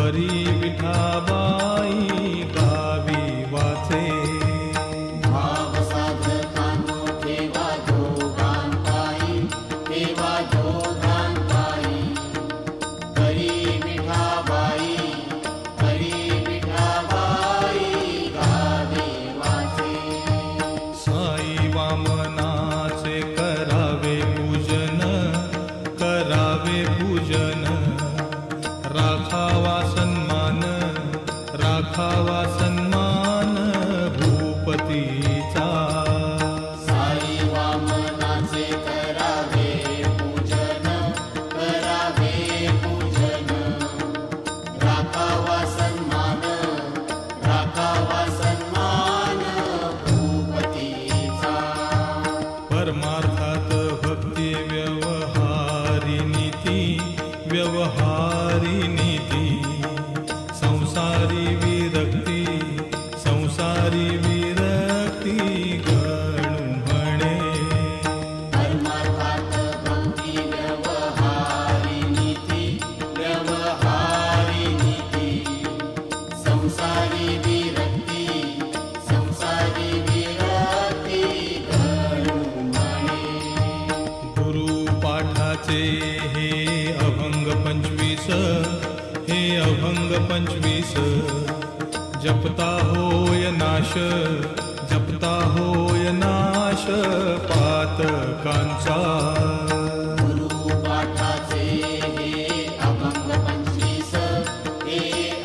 हरी विठाबाई गावी वाचे. भाव साधकांनो ठेवा जोगांपायी, ठेवा जोगांपायी. हरी विठाबाई, हरी विठाबाई गावी वाचे. साई वामनाचे करावे पूजन, करावे पूजन. राखावा सन्मान, राखावा सन्मान भूपतीचा. साई वामनाचे करावे पूजन, करावे पूजन. राखावा सन्मान, राखावा सन्मान भूपतीचा. परमार्थात भक्ती व्यवहारी नीती, व्यवहारी नीती. संसारी विरक्ती, संसारी विरक्ती गणू म्हणे. परमार्थात भक्ती व्यवहारी नीती, व्यवहारी नीती. संसारी विरक्ती, संसारी विरक्ती गणू म्हणे. गुरुपाठाचे हे अभंग 25, हे अभंग 25. जपता होय नाश, जपता होय नाश पातकांचा. गुरुपाठाचे हे अभंग 25, हे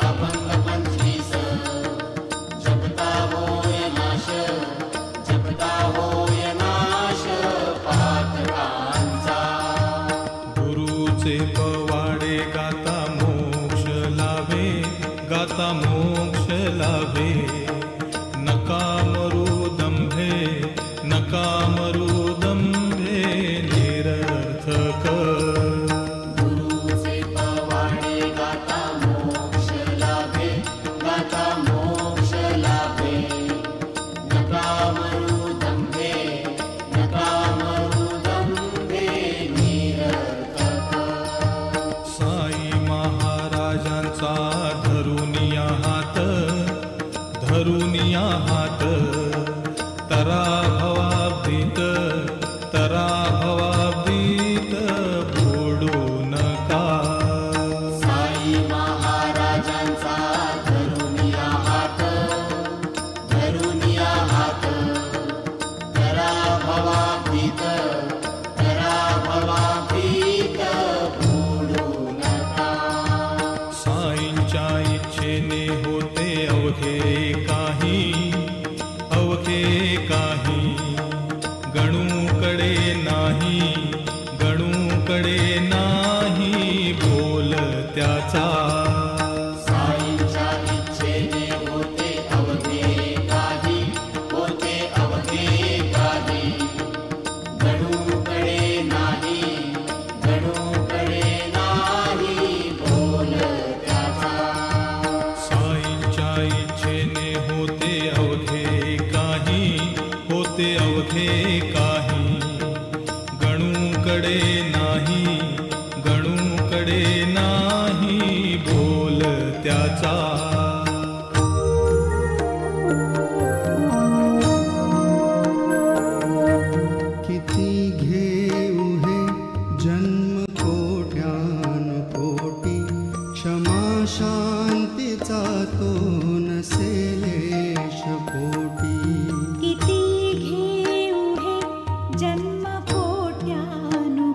अभंग 25. जपता होय नाश, जपता होय नाश पातकांचा. गुरुचे पवाडे गाता मोक्ष लाभे, गाता मोक्ष लाभे. नका मरू दंभे, नका मरू दंभे निरर्थक. गुरुचे पवाडे गाता मोक्ष लाभे, गाता मोक्ष लाभे. नका मरू दंभे, नका मरू दंभे निरर्थक. साई महाराजांचा धरुनिया हात, धरुनिया हात. तरा भवाब्दीत, तरा भवाब्दीत बुडू नका. साई महाराजांचा धरुनिया हात, धरुनिया हात. तरा भवाभीत, तरा भवाभीत बुडू नका. साईंच्या इच्छेने होते अवघे काही, अवघे काही. गणूकडे नाही, गणूकडे नाही बोल त्याचा. साईंच्या इच्छेने होते अवघे काही, होते अवघे काही. गणूकडे नाही, गणूकडे नाही बोल त्याचा. साईंच्या इच्छेने होते अवघे काही, होते अवघे काही. गणूकडे नाही, गणूकडे नाही बोल त्याचा. किती घेऊ हे जन्म कोट्यानुकोटी, क्षमा शांतीचा तो नसेलेश पोटी. किती घेऊ हे जन्म कोट्यानुकोटी,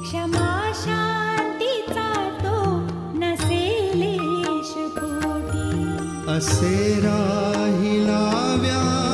क्षमा शांतीचा तो नसेलेश पोटी. असे राहील